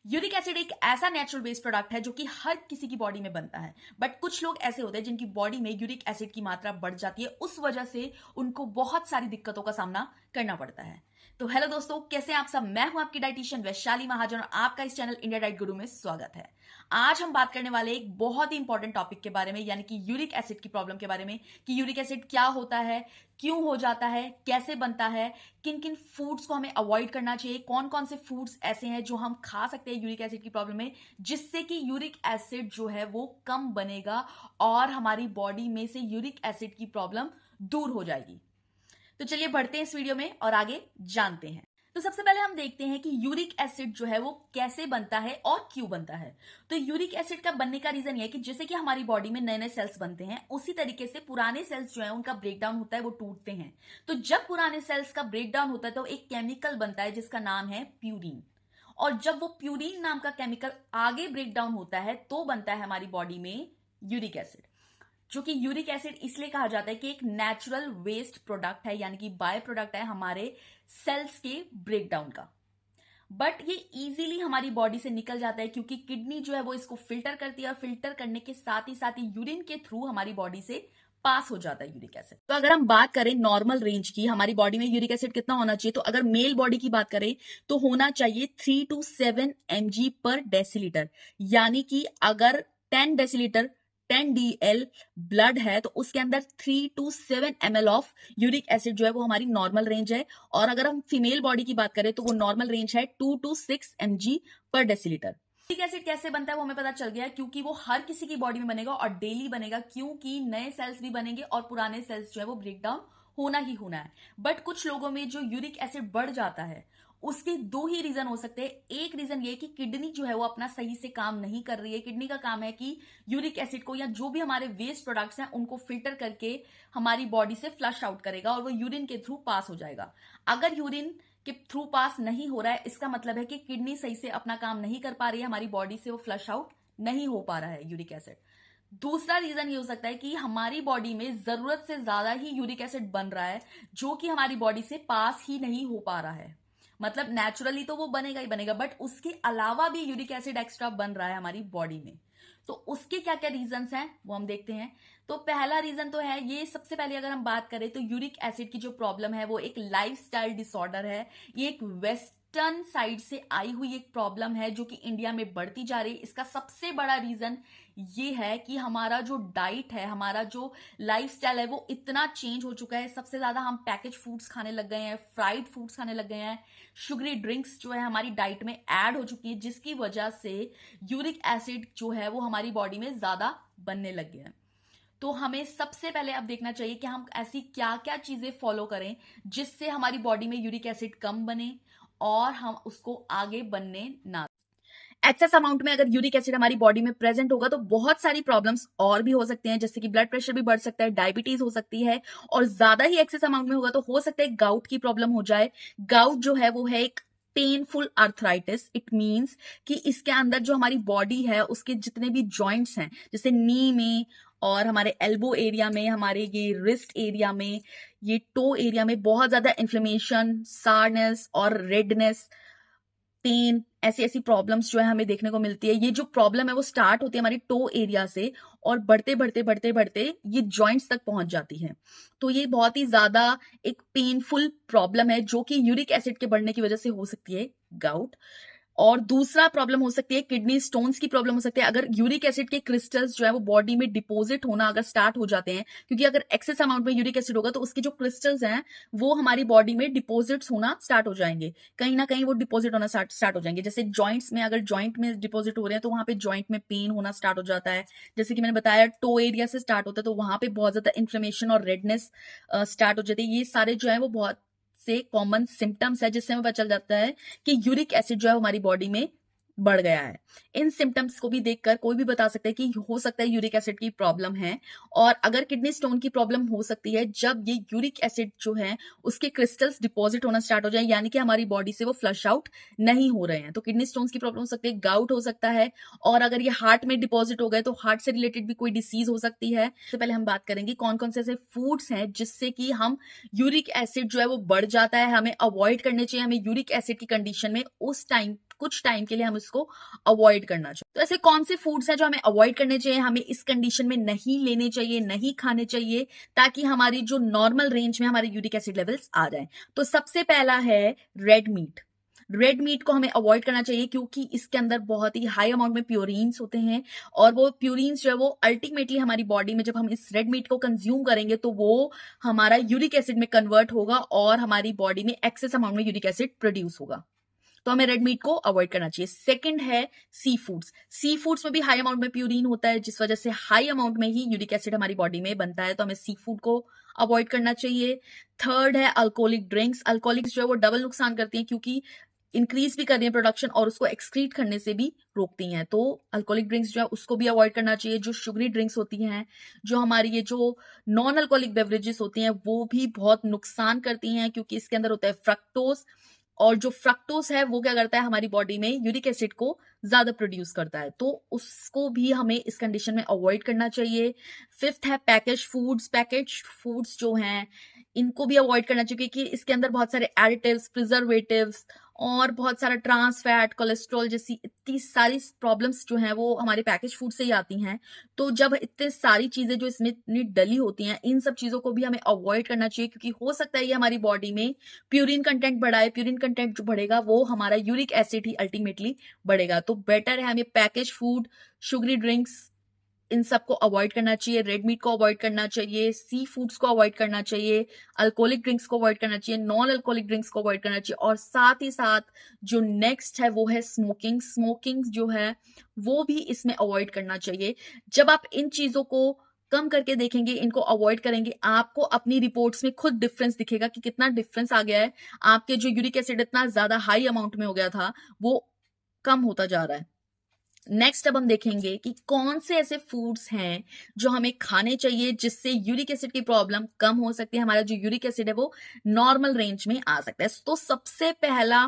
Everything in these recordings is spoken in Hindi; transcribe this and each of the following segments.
यूरिक एसिड एक ऐसा नेचुरल बेस्ड प्रोडक्ट है जो कि हर किसी की बॉडी में बनता है, बट कुछ लोग ऐसे होते हैं जिनकी बॉडी में यूरिक एसिड की मात्रा बढ़ जाती है। उस वजह से उनको बहुत सारी दिक्कतों का सामना करना पड़ता है। तो हेलो दोस्तों, कैसे हैं आप सब। मैं हूं आपकी डाइटिशियन वैशाली महाजन और आपका इस चैनल इंडिया डाइट गुरु में स्वागत है। आज हम बात करने वाले एक बहुत ही इंपॉर्टेंट टॉपिक के बारे में, यानी कि यूरिक एसिड की प्रॉब्लम के बारे में, कि यूरिक एसिड क्या होता है, क्यों हो जाता है, कैसे बनता है, किन किन फूड्स को हमें अवॉइड करना चाहिए, कौन कौन से फूड्स ऐसे हैं जो हम खा सकते हैं यूरिक एसिड की प्रॉब्लम में, जिससे कि यूरिक एसिड जो है वो कम बनेगा और हमारी बॉडी में से यूरिक एसिड की प्रॉब्लम दूर हो जाएगी। तो चलिए बढ़ते हैं इस वीडियो में और आगे जानते हैं। तो सबसे पहले हम देखते हैं कि यूरिक एसिड जो है वो कैसे बनता है और क्यों बनता है। तो यूरिक एसिड का बनने का रीजन ये है कि जैसे कि हमारी बॉडी में नए नए सेल्स बनते हैं, उसी तरीके से पुराने सेल्स जो है उनका ब्रेकडाउन होता है, वो टूटते हैं। तो जब पुराने सेल्स का ब्रेकडाउन होता है तो एक केमिकल बनता है जिसका नाम है प्यूरिन। और जब वो प्यूरिन नाम का केमिकल आगे ब्रेकडाउन होता है तो बनता है हमारी बॉडी में यूरिक एसिड, जो कि यूरिक एसिड इसलिए कहा जाता है कि एक नेचुरल वेस्ट प्रोडक्ट है, यानी कि बाय प्रोडक्ट है हमारे सेल्स के ब्रेकडाउन का। बट ये इजीली हमारी बॉडी से निकल जाता है क्योंकि किडनी जो है वो इसको फिल्टर करती है और फिल्टर करने के साथ ही यूरिन के थ्रू हमारी बॉडी से पास हो जाता है यूरिक एसिड। तो अगर हम बात करें नॉर्मल रेंज की, हमारी बॉडी में यूरिक एसिड कितना होना चाहिए, तो अगर मेल बॉडी की बात करें तो होना चाहिए 3 to 7 mg पर डेसीलीटर। यानी कि अगर 10 डेसीलीटर 10 DL ब्लड है तो उसके अंदर 3 to 7 ml of uric acid जो है वो हमारी नॉर्मल रेंज है। और अगर हम फीमेल बॉडी की बात करें तो वो नॉर्मल रेंज है 2 to 6 mg पर डेसीलीटर। यूरिक एसिड कैसे बनता है वो हमें पता चल गया, क्योंकि वो हर किसी की बॉडी में बनेगा और डेली बनेगा, क्योंकि नए सेल्स भी बनेंगे और पुराने सेल्स जो है वो ब्रेकडाउन होना ही होना है। बट कुछ लोगों में जो यूरिक एसिड बढ़ जाता है उसके दो ही रीजन हो सकते हैं। एक रीजन ये कि किडनी जो है वो अपना सही से काम नहीं कर रही है। किडनी का काम है कि यूरिक एसिड को या जो भी हमारे वेस्ट प्रोडक्ट्स हैं उनको फिल्टर करके हमारी बॉडी से फ्लश आउट करेगा और वो यूरिन के थ्रू पास हो जाएगा। अगर यूरिन के थ्रू पास नहीं हो रहा है, इसका मतलब है कि किडनी सही से अपना काम नहीं कर पा रही है, हमारी बॉडी से वो फ्लश आउट नहीं हो पा रहा है यूरिक एसिड। दूसरा रीजन ये हो सकता है कि हमारी बॉडी में जरूरत से ज्यादा ही यूरिक एसिड बन रहा है, जो कि हमारी बॉडी से पास ही नहीं हो पा रहा है। मतलब नेचुरली तो वो बनेगा ही बनेगा, बट उसके अलावा भी यूरिक एसिड एक्स्ट्रा बन रहा है हमारी बॉडी में। तो उसके क्या क्या रीजंस हैं वो हम देखते हैं। तो पहला रीजन तो है ये, सबसे पहले अगर हम बात करें तो यूरिक एसिड की जो प्रॉब्लम है वो एक लाइफस्टाइल डिसऑर्डर है। ये एक वेस्टर्न साइड से आई हुई एक प्रॉब्लम है जो कि इंडिया में बढ़ती जा रही है। इसका सबसे बड़ा रीजन ये है कि हमारा जो डाइट है, हमारा जो लाइफस्टाइल है वो इतना चेंज हो चुका है। सबसे ज्यादा हम पैकेज फूड्स खाने लग गए हैं, फ्राइड फूड्स खाने लग गए हैं, शुगरी ड्रिंक्स जो है हमारी डाइट में ऐड हो चुकी है, जिसकी वजह से यूरिक एसिड जो है वो हमारी बॉडी में ज्यादा बनने लग गया है। तो हमें सबसे पहले अब देखना चाहिए कि हम ऐसी क्या क्या चीजें फॉलो करें जिससे हमारी बॉडी में यूरिक एसिड कम बने और हम उसको आगे बनने ना। एक्सेस अमाउंट में अगर यूरिक एसिड हमारी बॉडी में प्रेजेंट होगा तो बहुत सारी प्रॉब्लम्स और भी हो सकते हैं, जैसे कि ब्लड प्रेशर भी बढ़ सकता है, डायबिटीज हो सकती है, और ज्यादा ही एक्सेस अमाउंट में होगा तो हो सकता है गाउट की प्रॉब्लम हो जाए। गाउट जो है वो है एक पेनफुल आर्थराइटिस। इट मीन्स कि इसके अंदर जो हमारी बॉडी है उसके जितने भी जॉइंट्स हैं, जैसे नी में और हमारे एल्बो एरिया में, हमारे ये रिस्ट एरिया में, ये टो एरिया में बहुत ज्यादा इन्फ्लेमेशन, सारनेस और रेडनेस, पेन, ऐसी ऐसी प्रॉब्लम्स जो है हमें देखने को मिलती है। ये जो प्रॉब्लम है वो स्टार्ट होती है हमारी टो एरिया से और बढ़ते बढ़ते बढ़ते बढ़ते ये जॉइंट्स तक पहुंच जाती है। तो ये बहुत ही ज्यादा एक पेनफुल प्रॉब्लम है जो कि यूरिक एसिड के बढ़ने की वजह से हो सकती है, गाउट। और दूसरा प्रॉब्लम हो सकती है किडनी स्टोन्स की प्रॉब्लम हो सकती है, अगर यूरिक एसिड के क्रिस्टल्स जो है वो बॉडी में डिपॉजिट होना अगर स्टार्ट हो जाते हैं, क्योंकि अगर एक्सेस अमाउंट में यूरिक एसिड होगा तो उसके जो क्रिस्टल्स हैं वो हमारी बॉडी में डिपॉजिट्स होना स्टार्ट हो जाएंगे, कहीं ना कहीं वो डिपॉजिट होना स्टार्ट हो जाएंगे। जैसे जॉइंट्स में, अगर जॉइंट में डिपॉजिट हो रहे हैं तो वहां पे जॉइंट में पेन होना स्टार्ट हो जाता है। जैसे कि मैंने बताया टो एरिया से स्टार्ट होता है तो वहां पे बहुत ज्यादा इन्फ्लेमेशन और रेडनेस स्टार्ट हो जाती है। ये सारे जो है वो बहुत से कॉमन सिम्टम्स है जिससे हमें पता चल जाता है कि यूरिक एसिड जो है हमारी बॉडी में बढ़ गया है। इन सिम्टम्स को भी देखकर कोई भी बता सकता है कि हो सकता है यूरिक एसिड की प्रॉब्लम है। और अगर किडनी स्टोन की प्रॉब्लम हो सकती है जब ये यूरिक एसिड जो है उसके क्रिस्टल्स डिपॉजिट होना स्टार्ट हो जाए, यानी कि हमारी बॉडी से वो फ्लश आउट नहीं हो रहे हैं, तो किडनी स्टोन्स की प्रॉब्लम हो सकती है, गाउट हो सकता है। और अगर ये हार्ट में डिपॉजिट हो गए तो हार्ट से रिलेटेड भी कोई डिसीज हो सकती है। सबसे पहले हम बात करेंगे कौन कौन से ऐसे फूड्स हैं जिससे कि हम यूरिक एसिड जो है वो बढ़ जाता है, हमें अवॉइड करने चाहिए। हमें यूरिक एसिड की कंडीशन में उस टाइम कुछ टाइम के लिए हम इसको अवॉइड करना चाहिए। तो ऐसे कौन से फूड्स हैं जो हमें अवॉइड करने चाहिए, हमें इस कंडीशन में नहीं लेने चाहिए, नहीं खाने चाहिए, ताकि हमारी जो नॉर्मल रेंज में हमारे यूरिक एसिड लेवल्स आ जाए। तो सबसे पहला है रेड मीट। रेड मीट को हमें अवॉइड करना चाहिए क्योंकि इसके अंदर बहुत ही हाई अमाउंट में प्योरीन्स होते हैं, और वो प्योरीन्स जो है वो अल्टीमेटली हमारी बॉडी में जब हम इस रेड मीट को कंज्यूम करेंगे तो वो हमारा यूरिक एसिड में कन्वर्ट होगा और हमारी बॉडी में एक्सेस अमाउंट में यूरिक एसिड प्रोड्यूस होगा। तो हमें रेड मीट को अवॉइड करना चाहिए। सेकंड है सी फूड्स। सी फूड्स में भी हाई अमाउंट में प्यूरिन होता है, जिस वजह से हाई अमाउंट में ही यूरिक एसिड हमारी बॉडी में बनता है, तो हमें सी फूड को अवॉइड करना चाहिए। थर्ड है अल्कोहलिक ड्रिंक्स। अल्कोहलिक्स जो है वो डबल नुकसान करती हैं क्योंकि इंक्रीज भी कर रही है प्रोडक्शन और उसको एक्सक्रीट करने से भी रोकती हैं। तो अल्कोहलिक ड्रिंक्स जो है उसको भी अवॉइड करना चाहिए। जो शुगरी ड्रिंक्स होती हैं, जो हमारी ये जो नॉन अल्कोहलिक बेवरेजेस होती हैं, वो भी बहुत नुकसान करती हैं क्योंकि इसके अंदर होता है फ्रक्टोज, और जो फ्रक्टोज है वो क्या करता है, हमारी बॉडी में यूरिक एसिड को ज्यादा प्रोड्यूस करता है, तो उसको भी हमें इस कंडीशन में अवॉइड करना चाहिए। फिफ्थ है पैकेज फूड्स। पैकेज फूड्स जो हैं इनको भी अवॉइड करना चाहिए क्योंकि इसके अंदर बहुत सारे एडिटिव्स, प्रिजर्वेटिव्स और बहुत सारा ट्रांस फैट, कोलेस्ट्रॉल जैसी इतनी सारी प्रॉब्लम्स जो हैं वो हमारे पैकेज फूड से ही आती हैं। तो जब इतनी सारी चीजें जो इसमें इतनी डली होती हैं, इन सब चीजों को भी हमें अवॉइड करना चाहिए क्योंकि हो सकता है ये हमारी बॉडी में प्यूरिन कंटेंट बढ़ाए। प्यूरिन कंटेंट जो बढ़ेगा वो हमारा यूरिक एसिड ही अल्टीमेटली बढ़ेगा। तो बेटर है हमें पैकेज फूड, शुगरी ड्रिंक्स, इन सबको अवॉइड करना चाहिए। रेड मीट को अवॉइड करना चाहिए, सी फूड्स को अवॉइड करना चाहिए, अल्कोहलिक ड्रिंक्स को अवॉइड करना चाहिए, नॉन अल्कोहलिक ड्रिंक्स को अवॉइड करना चाहिए, और साथ ही साथ जो नेक्स्ट है वो है स्मोकिंग। स्मोकिंग जो है वो भी इसमें अवॉइड करना चाहिए। जब आप इन चीजों को कम करके देखेंगे, इनको अवॉइड करेंगे, आपको अपनी रिपोर्ट्स में खुद डिफरेंस दिखेगा कि कितना डिफरेंस आ गया है। आपके जो यूरिक एसिड इतना ज्यादा हाई अमाउंट में हो गया था वो कम होता जा रहा है। नेक्स्ट अब हम देखेंगे कि कौन से ऐसे फूड्स हैं जो हमें खाने चाहिए जिससे यूरिक एसिड की प्रॉब्लम कम हो सकती है, हमारा जो यूरिक एसिड है वो नॉर्मल रेंज में आ सकता है। तो सबसे पहला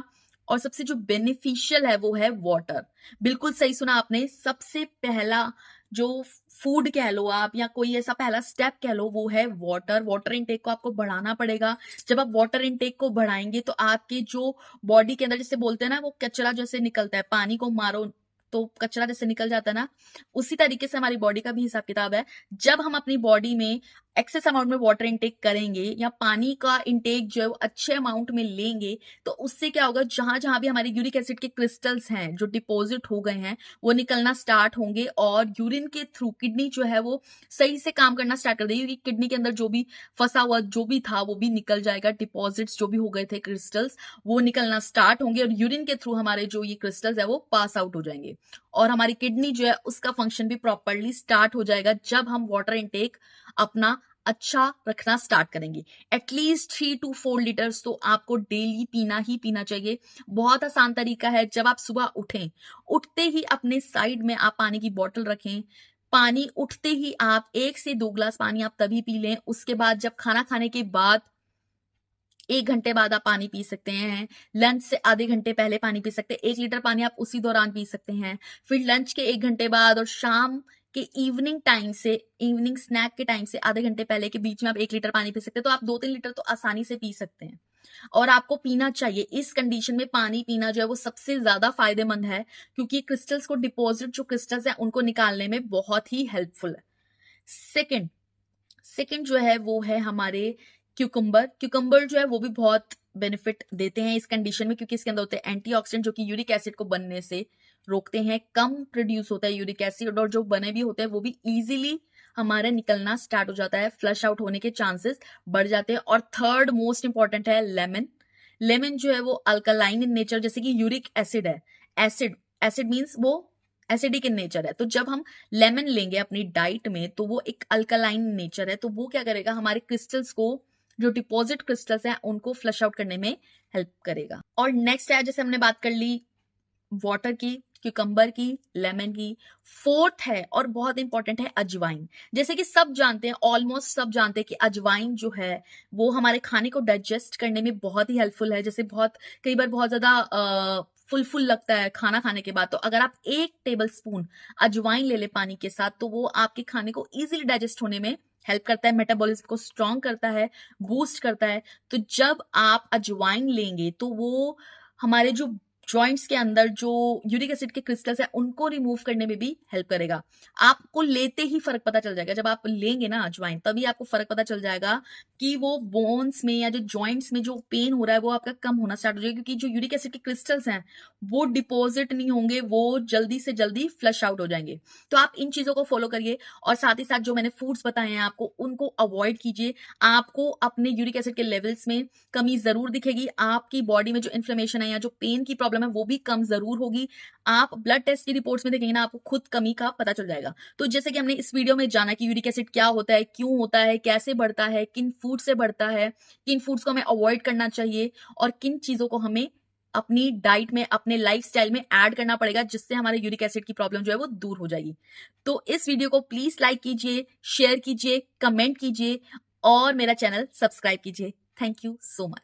और सबसे जो बेनिफिशियल है वो है वाटर। बिल्कुल सही सुना आपने। सबसे पहला जो फूड कह लो आप या कोई ऐसा पहला स्टेप कह लो वो है वाटर। वाटर इनटेक को आपको बढ़ाना पड़ेगा। जब आप वाटर इनटेक को बढ़ाएंगे तो आपके जो बॉडी के अंदर, जैसे बोलते हैं ना, वो कचरा जैसे निकलता है, पानी को मारो तो कचरा जैसे निकल जाता है ना, उसी तरीके से हमारी बॉडी का भी हिसाब किताब है। जब हम अपनी बॉडी में एक्सेस अमाउंट में वाटर इनटेक करेंगे या पानी का इनटेक जो है वो अच्छे अमाउंट में लेंगे तो उससे क्या होगा, जहां जहां भी हमारे यूरिक एसिड के क्रिस्टल्स हैं जो डिपॉजिट हो गए हैं वो निकलना स्टार्ट होंगे और यूरिन के थ्रू किडनी जो है वो सही से काम करना स्टार्ट कर देगी क्योंकि किडनी के अंदर जो भी फंसा हुआ जो भी था वो भी निकल जाएगा। डिपॉजिट्स जो भी हो गए थे क्रिस्टल्स वो निकलना स्टार्ट होंगे और यूरिन के थ्रू हमारे जो ये क्रिस्टल्स है वो पास आउट हो जाएंगे और हमारी किडनी जो है उसका फंक्शन भी प्रॉपरली स्टार्ट हो जाएगा जब हम वाटर इनटेक अपना अच्छा रखना स्टार्ट करेंगे। एटलीस्ट 3 to 4 लीटर्स तो आपको डेली पीना ही पीना चाहिए। बहुत आसान तरीका है, जब आप सुबह उठें, उठते ही अपने साइड में आप पानी की बोतल रखें। पानी उठते ही आप 1 से 2 ग्लास पानी आप तभी पी लें। उसके बाद जब खाना खाने के बाद 1 घंटे बाद आप पानी पी सकते हैं। लंच से आधे घंटे पहले पानी पी सकते हैं। 1 लीटर पानी आप उसी दौरान पी सकते हैं। फिर लंच के 1 घंटे बाद और शाम के इवनिंग टाइम से, इवनिंग स्नैक के टाइम से आधे घंटे पहले के बीच में आप 1 लीटर पानी पी सकते हैं। तो आप 2-3 लीटर तो आसानी से पी सकते हैं और आपको पीना चाहिए। इस कंडीशन में पानी पीना जो है वो सबसे ज्यादा फायदेमंद है क्योंकि क्रिस्टल्स को, डिपॉजिट जो क्रिस्टल्स है उनको निकालने में बहुत ही हेल्पफुल है। सेकंड जो है वो है हमारे क्यूकम्बर। क्यूकम्बर जो है वो भी बहुत बेनिफिट देते हैं इस कंडीशन में क्योंकि इसके अंदर होते हैं एंटीऑक्सीडेंट जो कि यूरिक एसिड को बनने से रोकते हैं। कम प्रोड्यूस होता है यूरिक एसिड और जो बने भी होते हैं वो भी इजीली हमारे निकलना स्टार्ट हो जाता है, फ्लश आउट होने के चांसेस बढ़ जाते हैं। और थर्ड मोस्ट इंपॉर्टेंट है लेमन। लेमन जो है वो अल्कलाइन इन नेचर, जैसे कि यूरिक एसिड है, एसिड मीन्स वो एसिडिक इन नेचर है। तो जब हम लेमन लेंगे अपनी डाइट में तो वो एक अल्कलाइन नेचर है, तो वो क्या करेगा, हमारे क्रिस्टल्स को, जो डिपॉजिट क्रिस्टल्स हैं उनको फ्लश आउट करने में हेल्प करेगा। और नेक्स्ट है, जैसे हमने बात कर ली वाटर की, क्यूकम्बर की, लेमन की, फोर्थ है और बहुत इंपॉर्टेंट है अजवाइन। जैसे कि सब जानते हैं, ऑलमोस्ट सब जानते हैं कि अजवाइन जो है वो हमारे खाने को डाइजेस्ट करने में बहुत ही हेल्पफुल है। जैसे कई बार बहुत ज्यादा फुल लगता है खाना खाने के बाद, तो अगर आप 1 टेबल स्पून अजवाइन ले ले पानी के साथ तो वो आपके खाने को इजीली डाइजेस्ट होने में हेल्प करता है, मेटाबॉलिज्म को स्ट्रॉन्ग करता है, बूस्ट करता है। तो जब आप अजवाइन लेंगे तो वो हमारे जो जॉइंट्स के अंदर जो यूरिक एसिड के क्रिस्टल्स है उनको रिमूव करने में भी हेल्प करेगा। आपको लेते ही फर्क पता चल जाएगा, जब आप लेंगे ना अजवाइन तभी आपको फर्क पता चल जाएगा कि वो बोन्स में या जो जॉइंट्स में जो पेन हो रहा है वो आपका कम होना स्टार्ट हो जाएगा, क्योंकि जो यूरिक एसिड के क्रिस्टल्स हैं वो डिपॉजिट नहीं होंगे, वो जल्दी से जल्दी फ्लश आउट हो जाएंगे। तो आप इन चीजों को फॉलो करिए और साथ ही साथ जो मैंने फूड्स बताए हैं आपको उनको अवॉइड कीजिए। आपको अपने यूरिक एसिड के लेवल्स में कमी जरूर दिखेगी, आपकी बॉडी में जो इन्फ्लेमेशन है या जो पेन की प्रॉब्लम है वो भी कम जरूर होगी। आप ब्लड टेस्ट की रिपोर्ट्स में देखेंगे ना आपको खुद कमी का पता चल जाएगा। तो जैसे कि हमने इस वीडियो में जाना कि यूरिक एसिड क्या होता है, क्यों होता है, कैसे बढ़ता है, किन फूड से बढ़ता है, किन फूड्स को हमें अवॉइड करना चाहिए और किन चीजों को हमें अपनी डाइट में, अपने लाइफस्टाइल में ऐड करना पड़ेगा जिससे हमारे यूरिक एसिड की प्रॉब्लम जो है वो दूर हो जाएगी। तो इस वीडियो को प्लीज लाइक कीजिए, शेयर कीजिए, कमेंट कीजिए और मेरा चैनल सब्सक्राइब कीजिए। Thank you so much.